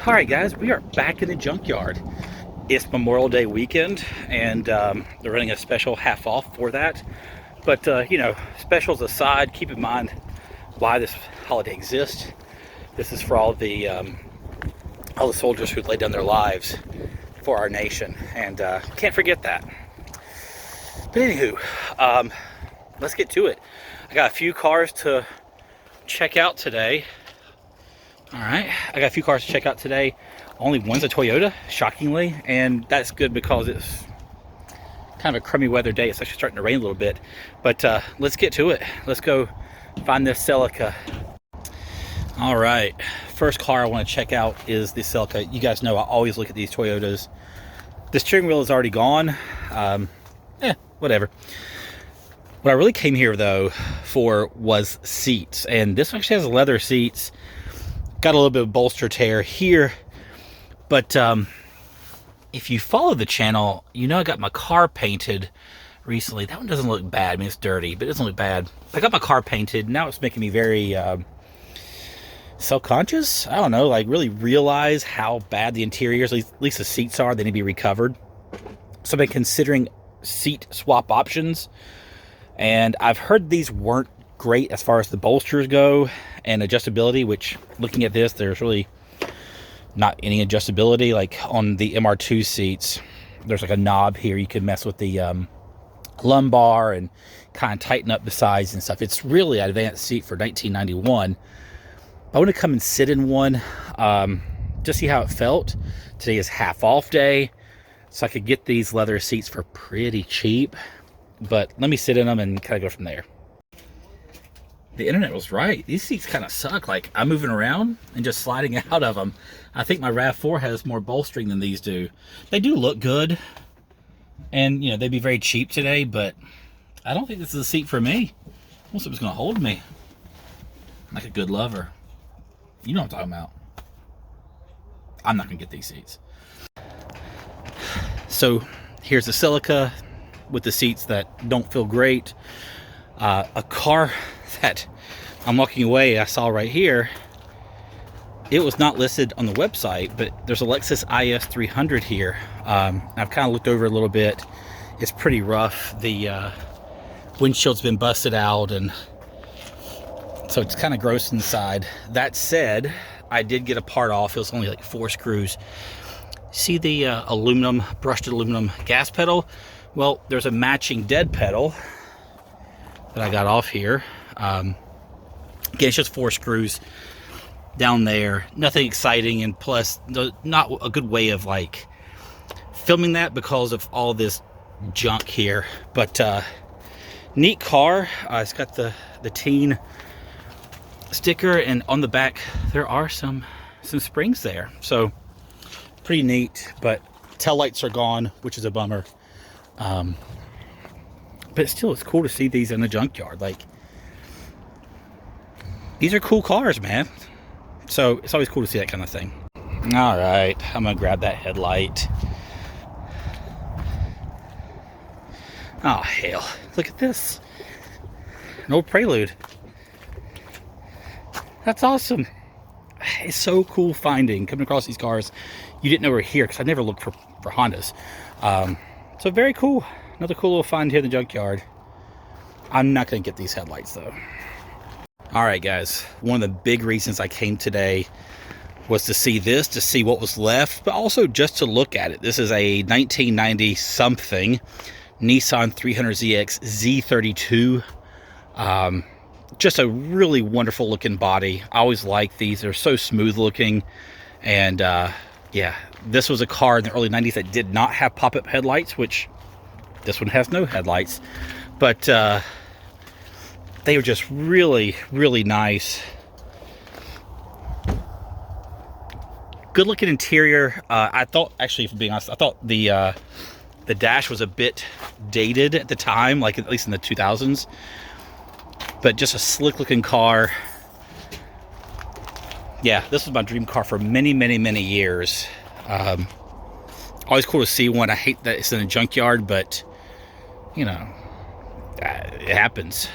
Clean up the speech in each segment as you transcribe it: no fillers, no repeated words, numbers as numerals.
All right, guys, we are back in the junkyard. It's Memorial Day weekend, and they're running a special half off for that. But, specials aside, keep in mind why this holiday exists. This is for all the soldiers who laid down their lives for our nation, and can't forget that. But anywho, let's get to it. I got a few cars to check out today. All right, I got a few cars to check out today. Only one's a Toyota, shockingly, and that's good because it's kind of a crummy weather day. It's actually starting to rain a little bit, but let's get to it. Let's go find this Celica. All right, first car I want to check out is the Celica. You guys know I always look at these Toyotas. The steering wheel is already gone. Whatever. What I really came here though for was seats, and this actually has leather seats. Got a little bit of bolster tear here, but if you follow the channel, you know I got my car painted recently. That one doesn't look bad. I mean, it's dirty, but it doesn't look bad. I got my car painted. Now it's making me very self-conscious. I don't know, like really realize how bad the interiors, at least the seats are. They need to be recovered. So I've been considering seat swap options, and I've heard these weren't great as far as the bolsters go and adjustability, which looking at this, there's really not any adjustability. Like on the MR2 seats, there's like a knob here. You can mess with the lumbar and kind of tighten up the sides and stuff. It's really an advanced seat for 1991. I want to come and sit in one to see how it felt. Today is half off day, so I could get these leather seats for pretty cheap, but let me sit in them and kind of go from there. The internet was right. These seats kind of suck. Like, I'm moving around and just sliding out of them. I think my RAV4 has more bolstering than these do. They do look good, and you know they'd be very cheap today, but I don't think this is a seat for me. I want something's gonna hold me like a good lover. You know what I'm talking about. I'm not gonna get these seats. So here's the Celica with the seats that don't feel great. A car that I'm walking away, I saw right here, it was not listed on the website, but there's a Lexus IS 300 here. I've kind of looked over a little bit. It's pretty rough. The windshield's been busted out, and so it's kind of gross inside. That said, I did get a part off. It was only like 4 screws. See the brushed aluminum gas pedal? Well, there's a matching dead pedal that I got off here. Again, it's just 4 screws down there. Nothing exciting, and plus not a good way of like filming that because of all this junk here. But neat car. It's got the teen sticker, and on the back there are some springs there, so pretty neat. But tail lights are gone, which is a bummer. But still, it's cool to see these in the junkyard. Like, these are cool cars, man. So it's always cool to see that kind of thing. All right, I'm gonna grab that headlight. Oh hell, look at this. An old Prelude. That's awesome. It's so cool coming across these cars you didn't know were here, because I never looked for Hondas. So very cool. Another cool little find here in the junkyard. I'm not gonna get these headlights though. All right, guys, one of the big reasons I came today was to see this, to see what was left, but also just to look at it. This is a 1990 something Nissan 300ZX Z32. Just a really wonderful looking body. I always like these. They're so smooth looking. And yeah, this was a car in the early 90s that did not have pop-up headlights, which this one has no headlights. But they were just really, really nice. Good looking interior. I thought, actually, if I'm being honest, I thought the dash was a bit dated at the time, like at least in the 2000s. But just a slick looking car. Yeah, this was my dream car for many, many, many years. Always cool to see one. I hate that it's in a junkyard, but you know, it happens.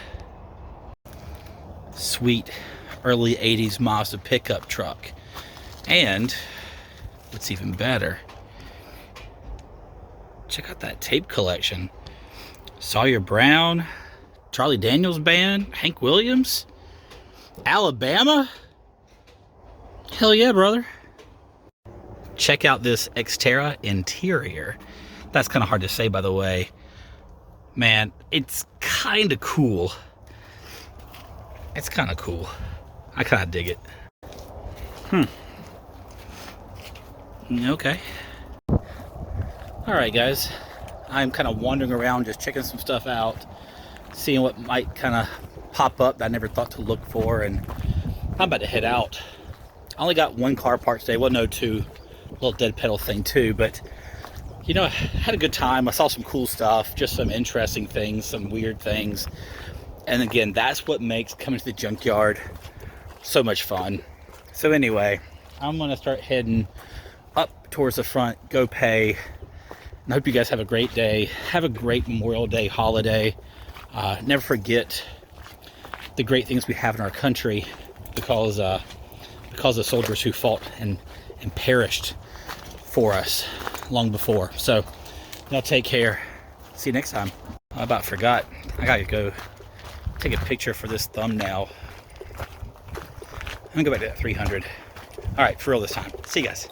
Sweet early 80s Mazda pickup truck. And what's even better, check out that tape collection. Sawyer Brown, Charlie Daniels Band, Hank Williams, Alabama. Hell yeah, brother. Check out this Xterra interior. That's kind of hard to say, by the way. Man, it's kind of cool. It's kind of cool. I kind of dig it. Okay. Alright, guys. I'm kind of wandering around, just checking some stuff out, seeing what might kind of pop up that I never thought to look for, and I'm about to head out. I only got one car part today. Well, no, two. Little dead pedal thing too, but you know, I had a good time. I saw some cool stuff, just some interesting things, some weird things. And again, that's what makes coming to the junkyard so much fun. So anyway, I'm gonna start heading up towards the front, go pay. And I hope you guys have a great day. Have a great Memorial Day holiday. Never forget the great things we have in our country because of soldiers who fought and perished for us long before. So y'all take care. See you next time. I about forgot. I gotta go take a picture for this thumbnail. I'm gonna go back to that 300. All right, for real this time. See you guys.